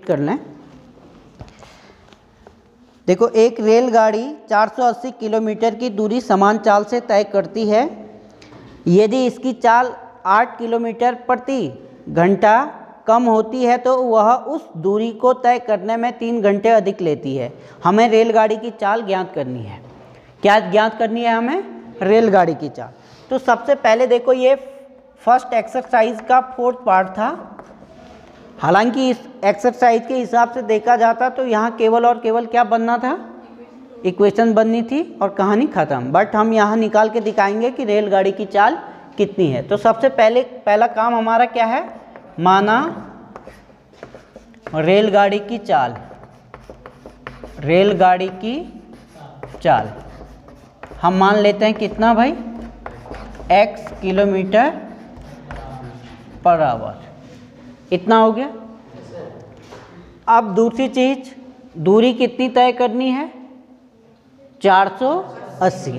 कर लें। देखो, एक रेलगाड़ी 480 किलोमीटर की दूरी समान चाल से तय करती है। यदि इसकी चाल 8 किलोमीटर प्रति घंटा कम होती है तो वह उस दूरी को तय करने में 3 घंटे अधिक लेती है। हमें रेलगाड़ी की चाल ज्ञात करनी है। क्या ज्ञात करनी है हमें? रेलगाड़ी की चाल। तो सबसे पहले देखो, ये फर्स्ट एक्सरसाइज का 4th पार्ट था। हालांकि इस एक्सरसाइज के हिसाब से देखा जाता तो यहाँ केवल और केवल क्या बनना था? इक्वेशन बननी थी और कहानी ख़त्म। बट हम यहाँ निकाल के दिखाएंगे कि रेलगाड़ी की चाल कितनी है। तो सबसे पहला काम हमारा क्या है? माना रेलगाड़ी की चाल। रेलगाड़ी की चाल हम मान लेते हैं कितना भाई? x kilometre per hour. इतना हो गया। अब दूसरी चीज, दूरी कितनी तय करनी है? 480।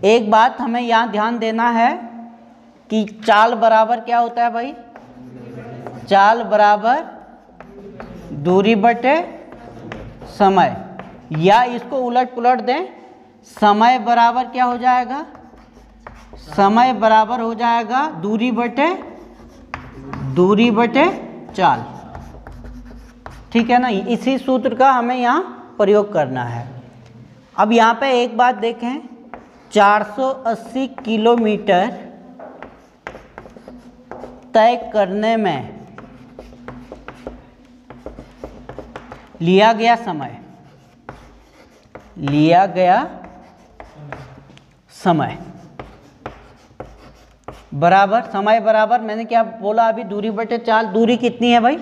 एक बात हमें यहाँ ध्यान देना है कि चाल बराबर क्या होता है भाई? चाल बराबर दूरी बटे समय, या इसको उलट पुलट दें, समय बराबर क्या हो जाएगा? समय बराबर हो जाएगा दूरी बटे चाल। ठीक है ना? इसी सूत्र का हमें यहाँ प्रयोग करना है। अब यहाँ पे एक बात देखें, 480 किलोमीटर तय करने में लिया गया समय बराबर, समय बराबर मैंने क्या बोला अभी? दूरी बटे चाल। दूरी कितनी है भाई?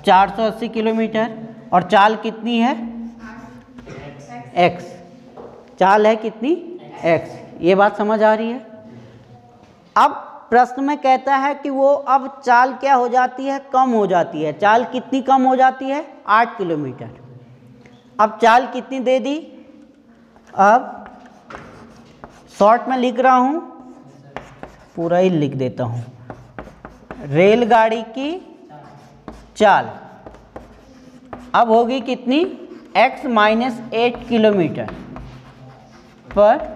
480 किलोमीटर। और चाल कितनी है? x। चाल है कितनी? x। ये बात समझ आ रही है? अब प्रश्न में कहता है कि वो अब चाल क्या हो जाती है? कम हो जाती है। चाल कितनी कम हो जाती है? 8 किलोमीटर। अब चाल कितनी दे दी? अब शॉर्ट में लिख रहा हूँ, पूरा ही लिख देता हूँ। रेलगाड़ी की चाल अब होगी कितनी? x माइनस 8 किलोमीटर पर।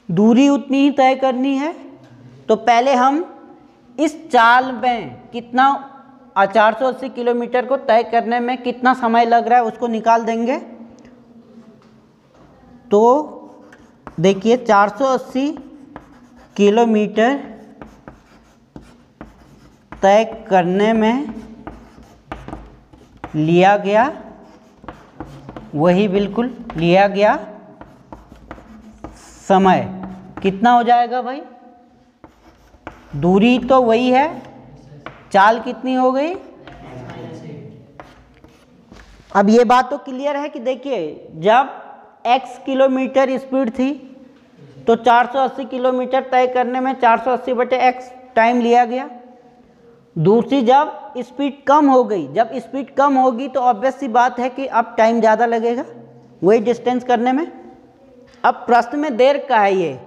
दूरी उतनी ही तय करनी है। तो पहले हम इस चाल में कितना 480 किलोमीटर को तय करने में कितना समय लग रहा है उसको निकाल देंगे। तो देखिए, 480 किलोमीटर तय करने में लिया गया, वही बिल्कुल लिया गया समय कितना हो जाएगा भाई? दूरी तो वही है, चाल कितनी हो गई? अब ये बात तो क्लियर है कि देखिए, जब x किलोमीटर स्पीड थी तो 480 किलोमीटर तय करने में 480 बटे x टाइम लिया गया। दूसरी, जब स्पीड कम हो गई, जब स्पीड कम होगी तो ऑब्वियस सी बात है कि अब टाइम ज़्यादा लगेगा वही डिस्टेंस करने में। अब प्रश्न में देर का है ये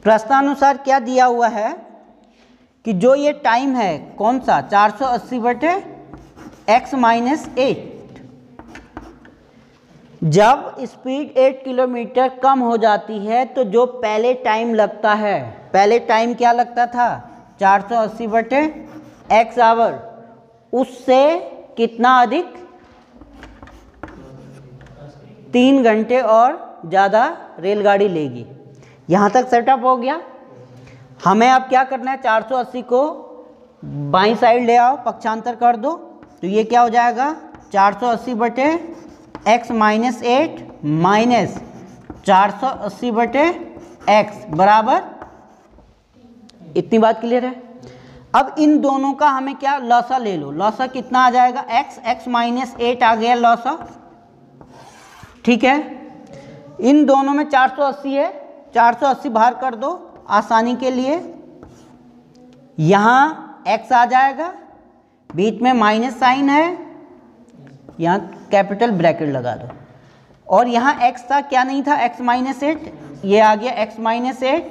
प्रश्नानुसार क्या दिया हुआ है कि जो ये टाइम है कौन सा? 480 बटे x माइनस 8। जब स्पीड 8 किलोमीटर कम हो जाती है तो जो पहले टाइम लगता है, पहले टाइम क्या लगता था? 480 बटे x आवर, उससे कितना अधिक? 3 घंटे और ज़्यादा रेलगाड़ी लेगी। यहाँ तक सेटअप हो गया। हमें अब क्या करना है? 480 को बाईं साइड ले आओ, पक्षांतर कर दो, तो ये क्या हो जाएगा? 480 बटे x माइनस 8 माइनस 480 बटे x बराबर, इतनी बात क्लियर है? अब इन दोनों का हमें क्या? लॉसा ले लो। लॉसा कितना आ जाएगा? x माइनस 8 आ गया लॉसा। ठीक है, इन दोनों में 480 है, 480 बाहर कर दो आसानी के लिए। यहाँ x आ जाएगा, बीच में माइनस साइन है, यहाँ कैपिटल ब्रैकेट लगा दो। और यहाँ x था, क्या नहीं था? x माइनस 8, ये आ गया x माइनस 8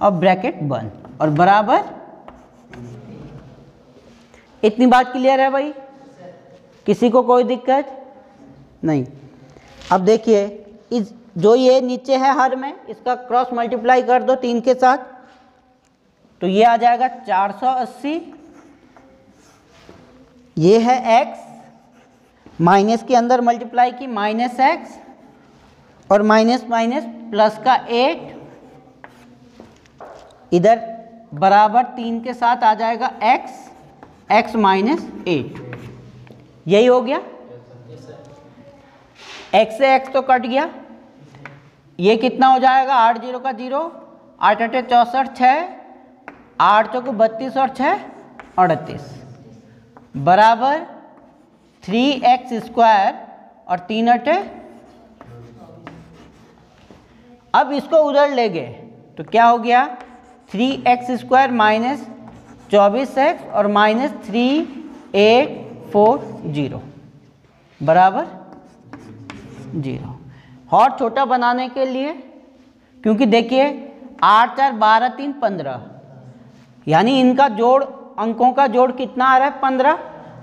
और ब्रैकेट बंद और बराबर। इतनी बात क्लियर है भाई? किसी को कोई दिक्कत नहीं? अब देखिए इस जो ये नीचे है हर में, इसका क्रॉस मल्टीप्लाई कर दो 3 के साथ, तो ये आ जाएगा 480। ये है x, माइनस के अंदर मल्टीप्लाई की माइनस एक्स, और माइनस माइनस प्लस का 8, इधर बराबर 3 के साथ आ जाएगा x माइनस 8। यही हो गया। x से x तो कट गया, ये कितना हो जाएगा? 8 0 का 0, 8 8 64, 6 8 चौको 32 और 6 38 बराबर 3x स्क्वायर और 3 8। अब इसको उधर ले गए तो क्या हो गया? 3x स्क्वायर माइनस 24x और माइनस 3840 बराबर 0। और छोटा बनाने के लिए, क्योंकि देखिए 8 4 12 3 15, यानी इनका जोड़, अंकों का जोड़ कितना आ रहा है? 15।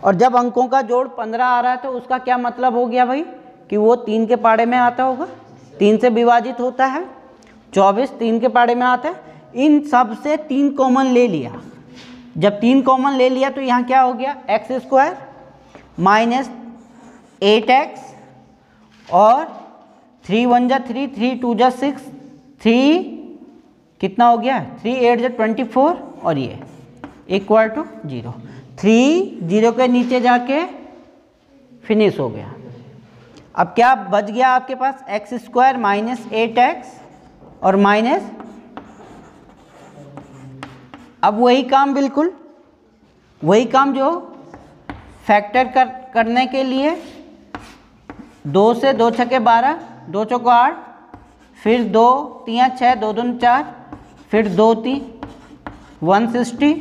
और जब अंकों का जोड़ 15 आ रहा है तो उसका क्या मतलब हो गया भाई? कि वो 3 के पाड़े में आता होगा, 3 से विभाजित होता है। 24 3 के पाड़े में आता है। इन सब से 3 कॉमन ले लिया। जब 3 कॉमन ले लिया तो यहाँ क्या हो गया? x स्क्वायर माइनस 8x और 3 1 जा 3, 3 2 जा 6, 3 कितना हो गया? 3 8 जा 24 और ये इक्वल टू 0। 3 0 के नीचे जाके फिनिश हो गया। अब क्या बच गया आपके पास? x स्क्वायर माइनस 8x और माइनस, अब वही काम, बिल्कुल वही काम जो फैक्टर करने के लिए 2 से 2 छके 12, 2 चौको 8, फिर 2 3 6, 2 2 4, फिर 2 3 160,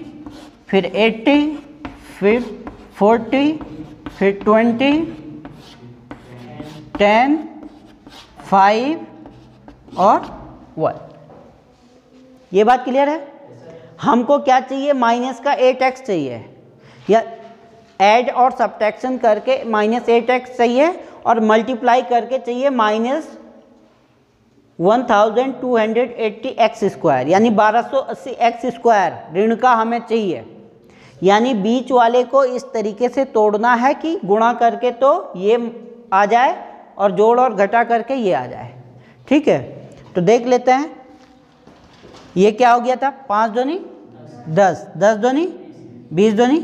फिर 80, फिर 40, फिर 20, 10, 5 और 1। ये बात क्लियर है? हमको क्या चाहिए? माइनस का 8x चाहिए, या ऐड और सब्ट्रैक्शन करके माइनस 8x चाहिए, और मल्टीप्लाई करके चाहिए माइनस 1280x स्क्वायर, यानी 1280x स्क्वायर ऋण का हमें चाहिए। यानी बीच वाले को इस तरीके से तोड़ना है कि गुणा करके तो ये आ जाए और जोड़ और घटा करके ये आ जाए। ठीक है, तो देख लेते हैं। ये क्या हो गया था? 5 दूनी 10, 10 दूनी 20 दूनी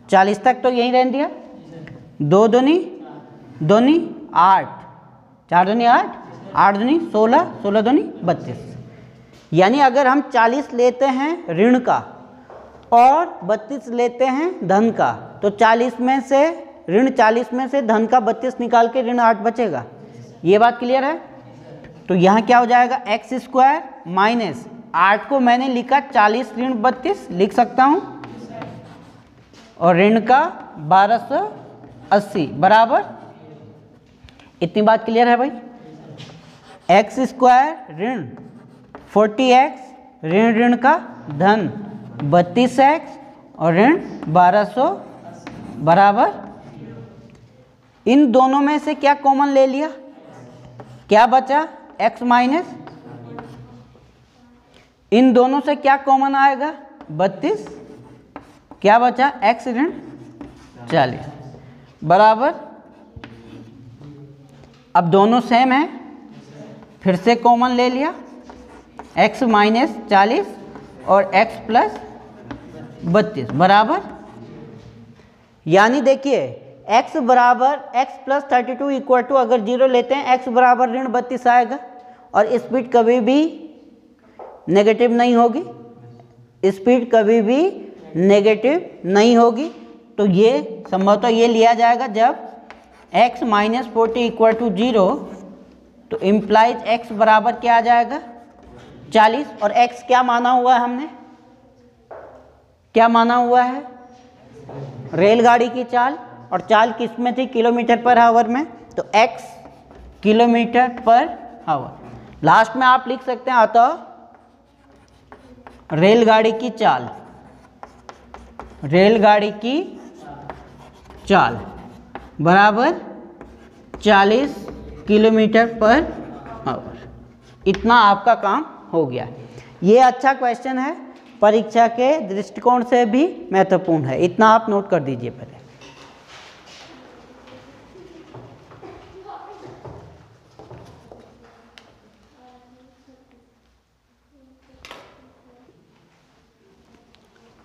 40 तक तो यहीं रहने दिया। 2 दूनी 8, 4 दूनी 8, 8 दूनी 16, 16 दूनी 32। यानी अगर हम 40 लेते हैं ऋण का और 32 लेते हैं धन का, तो 40 में से ऋण 40 में से धन का 32 निकाल के ऋण 8 बचेगा। ये बात क्लियर है? तो यहाँ क्या हो जाएगा? x स्क्वायर माइनस 8 को मैंने लिखा 40 ऋण 32 लिख सकता हूँ, और ऋण का 1280 बराबर, इतनी बात क्लियर है भाई? x स्क्वायर ऋण 40x ऋण ऋण का धन 32x और ऋण 1200 बराबर, इन दोनों में से क्या कॉमन ले लिया? क्या बचा? x माइनस, इन दोनों से क्या कॉमन आएगा? 32, क्या बचा? x ऋण 40 बराबर, अब दोनों सेम है, फिर से कॉमन ले लिया, x माइनस 40 और x प्लस 32 बराबर, यानी देखिए x बराबर x प्लस 32 इक्वल टू, अगर 0 लेते हैं x बराबर ऋण 32 आएगा, और स्पीड कभी भी नेगेटिव नहीं होगी, स्पीड कभी भी नेगेटिव नहीं होगी। तो ये संभवतः ये लिया जाएगा जब x माइनस 40 इक्वल टू 0, तो इम्प्लाइज x बराबर क्या आ जाएगा? 40, और x क्या माना हुआ है हमने? क्या माना हुआ है? रेलगाड़ी की चाल, और चाल किस में थी? किलोमीटर पर आवर में, तो x kilometre per hour. Last में आप लिख सकते हैं अतः रेलगाड़ी की चाल, रेलगाड़ी की चाल बराबर 40 किलोमीटर पर आवर। इतना आपका काम हो गया। ये अच्छा क्वेश्चन है, परीक्षा के दृष्टिकोण से भी महत्वपूर्ण है, इतना आप नोट कर दीजिए पहले।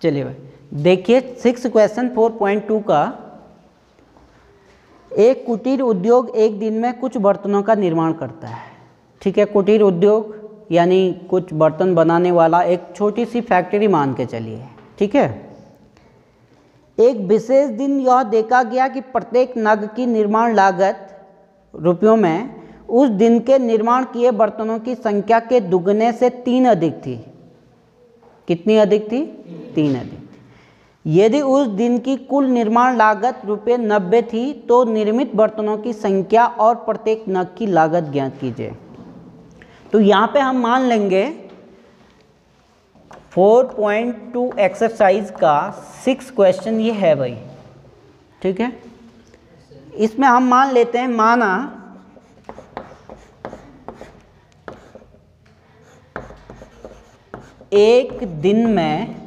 चलिए भाई देखिए 6 क्वेश्चन 4.2 का। एक कुटीर उद्योग एक दिन में कुछ बर्तनों का निर्माण करता है। ठीक है, कुटीर उद्योग यानी कुछ बर्तन बनाने वाला एक छोटी सी फैक्ट्री मान के चलिए। ठीक है, एक विशेष दिन यह देखा गया कि प्रत्येक नग की निर्माण लागत रुपयों में उस दिन के निर्माण किए बर्तनों की संख्या के दुगने से 3 अधिक थी। कितनी अधिक थी? 3 अधिक। यदि उस दिन की कुल निर्माण लागत रुपये 90 थी तो निर्मित बर्तनों की संख्या और प्रत्येक नग की लागत ज्ञात कीजिए। तो यहाँ पे हम मान लेंगे 4.2 एक्सरसाइज का 6 क्वेश्चन ये है भाई। ठीक है, इसमें हम मान लेते हैं, माना एक दिन में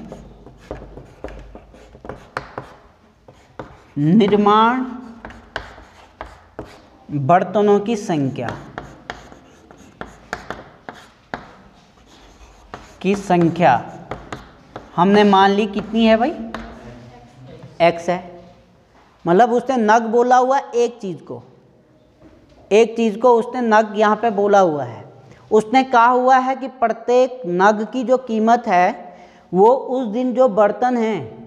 निर्माण बर्तनों की संख्या हमने मान ली कितनी है भाई? x है। मतलब उसने नग बोला हुआ एक चीज़ को उसने नग यहाँ पे बोला हुआ है। उसने कहा हुआ है कि प्रत्येक नग की जो कीमत है वो उस दिन जो बर्तन हैं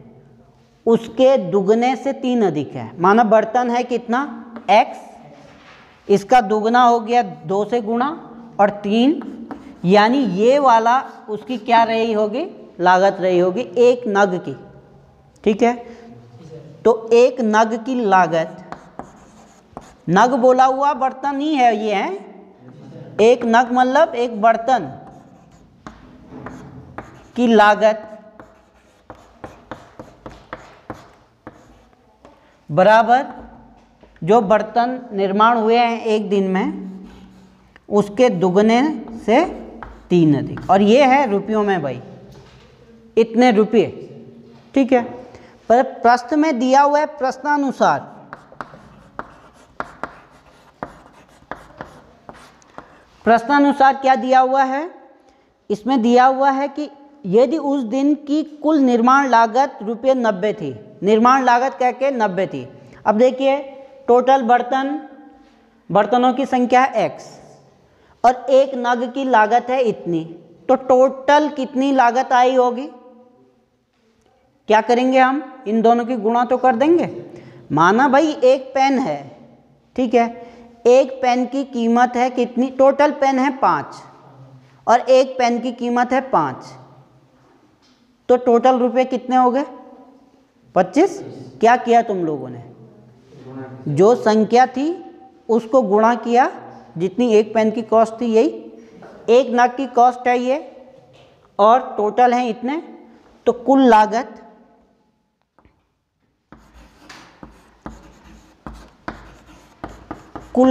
उसके दुगने से 3 अधिक है। माना बर्तन है कितना? x, इसका दुगना हो गया 2 से गुणा और 3, यानी ये वाला उसकी क्या रही होगी? लागत रही होगी एक नग की। ठीक है, तो एक नग की लागत, नग बोला हुआ बर्तन ही है ये है, एक नग मतलब एक बर्तन की लागत बराबर जो बर्तन निर्माण हुए हैं एक दिन में उसके दुगने से 3 अधिक। और ये है रुपयों में भाई, इतने रुपये। ठीक है, पर प्रश्न में दिया हुआ है प्रश्नानुसार, प्रश्नानुसार क्या दिया हुआ है? इसमें दिया हुआ है कि यदि उस दिन की कुल निर्माण लागत रुपये 90 थी, निर्माण लागत कह के 90 थी। अब देखिए टोटल बर्तनों की संख्या है x और एक नग की लागत है इतनी, तो टोटल कितनी लागत आई होगी? क्या करेंगे हम? इन दोनों की गुणा तो कर देंगे। माना भाई एक पेन है, ठीक है, एक पेन की कीमत है कितनी? टोटल पेन है 5 और एक पेन की कीमत है 5, तो टोटल रुपए कितने हो गए? 25। क्या किया तुम लोगों ने? जो संख्या थी उसको गुणा किया, जितनी एक पेन की कॉस्ट थी यही एक नग की कॉस्ट है ये, और टोटल है इतने, तो कुल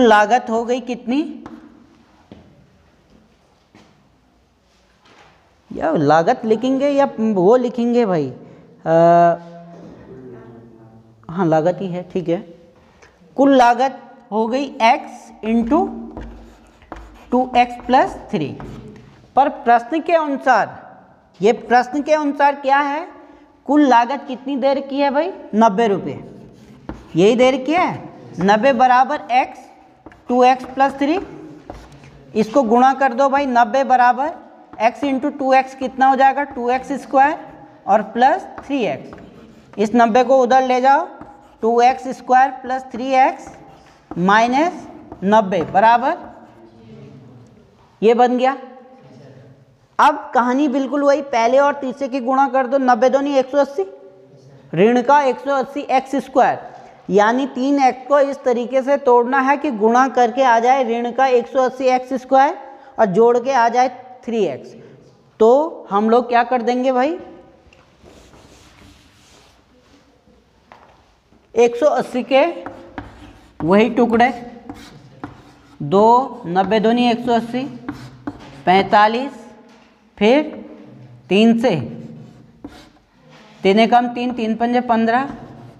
लागत हो गई कितनी? या लागत लिखेंगे या वो लिखेंगे भाई? हाँ लागत ही है, ठीक है। कुल लागत हो गई x इंटू 2x प्लस 3। पर प्रश्न के अनुसार, ये प्रश्न के अनुसार क्या है? कुल लागत कितनी देर की है भाई? 90 रुपये, यही देर की है। 90 बराबर x 2x प्लस 3, इसको गुणा कर दो भाई। 90 बराबर x इंटू 2x कितना हो जाएगा? 2x स्क्वायर और प्लस 3x। इस 90 को उधर ले जाओ, 2x square plus 3x minus 90 बराबर ये बन गया। अब कहानी बिल्कुल वही, पहले और तीसरे की गुणा कर दो। 90 दूनी 180, ऋण का 180 x स्क्वायर, यानी 3x को इस तरीके से तोड़ना है कि गुणा करके आ जाए ऋण का 180 x स्क्वायर और जोड़ के आ जाए 3x। तो हम लोग क्या कर देंगे भाई, 180 के वही टुकड़े, 2 90 दूनी 180, 45, फिर 3 से 3 एकम 3, 3 पंजे 15,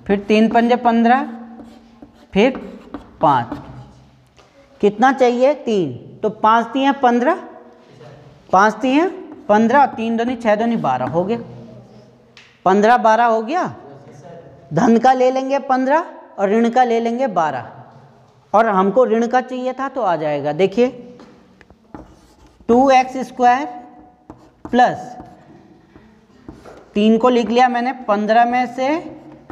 फिर 3 पंजे 15, फिर 5, कितना चाहिए 3, तो 5 दिए 15, 5 दिए 15, 3 दूनी 6 दूनी 12 हो गया, 15 12 हो गया। धन का ले लेंगे 15 और ऋण का ले लेंगे 12, और हमको ऋण का चाहिए था तो आ जाएगा, देखिए 2x² प्लस 3 को लिख लिया मैंने, 15 में से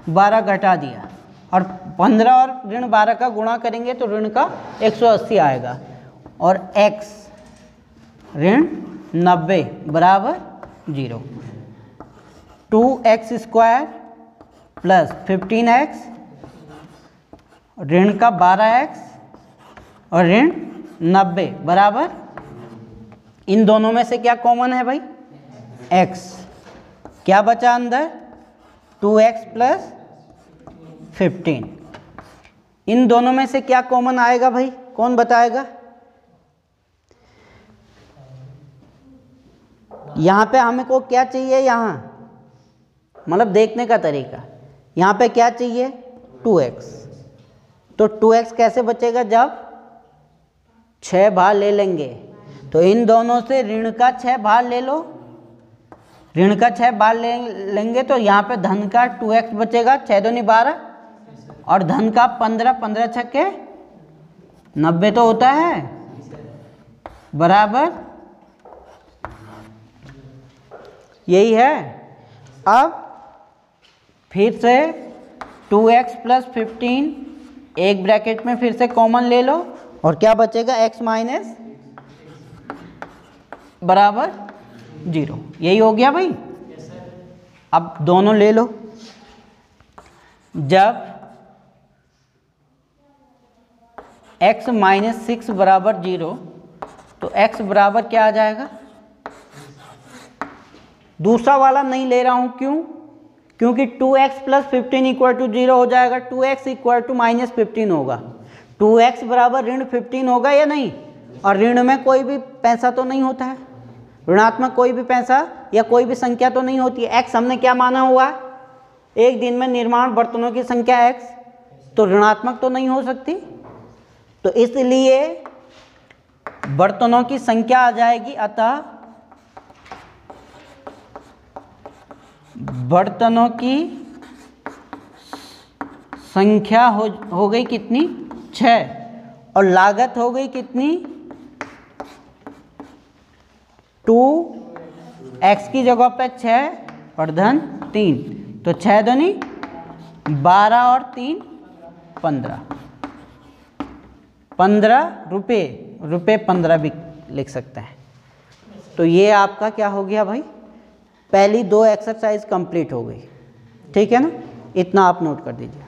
12 घटा दिया, और 15 और ऋण 12 का गुणा करेंगे तो ऋण का 180 आएगा, और x ऋण 90 बराबर 0। 2x² प्लस 15x ऋण का 12x और ऋण 90 बराबर, इन दोनों में से क्या कॉमन है भाई, x, क्या बचा अंदर 2x प्लस 15, इन दोनों में से क्या कॉमन आएगा भाई, कौन बताएगा। यहाँ पे हमें को क्या चाहिए, यहाँ मतलब देखने का तरीका, यहाँ पे क्या चाहिए 2x, तो 2x कैसे बचेगा, जब 6 बार ले लेंगे, तो इन दोनों से ऋण का 6 बार ले लो, ऋण का 6 बार लेंगे तो यहाँ पे धन का 2x बचेगा, 6 दूनी 12, और धन का 15, 15 छक्के 90 तो होता है, बराबर यही है। अब फिर से 2x प्लस 15 एक ब्रैकेट में फिर से कॉमन ले लो, और क्या बचेगा x माइनस बराबर 0, यही हो गया भाई। अब दोनों ले लो, जब x माइनस 6 बराबर 0 तो x बराबर क्या आ जाएगा, दूसरा वाला नहीं ले रहा हूं, क्यों, क्योंकि 2x प्लस 15 इक्वल टू 0 हो जाएगा, 2x इक्वल टू माइनस 15 होगा, 2x बराबर ऋण 15 होगा या नहीं, और ऋण में कोई भी पैसा तो नहीं होता है, ऋणात्मक कोई भी पैसा या कोई भी संख्या तो नहीं होती है। x हमने क्या माना हुआ, एक दिन में निर्माण बर्तनों की संख्या x, तो ऋणात्मक तो नहीं हो सकती, तो इसलिए बर्तनों की संख्या आ जाएगी, अतः बर्तनों की संख्या हो गई कितनी 6, और लागत हो गई कितनी 2x की जगह पे 6 और धन 3, तो 6 दूनी 12 और 3 15, 15 रुपये, रुपये 15 भी लिख सकते हैं। तो ये आपका क्या हो गया भाई, पहली 2 एक्सरसाइज कंप्लीट हो गई, ठीक है ना, इतना आप नोट कर दीजिए।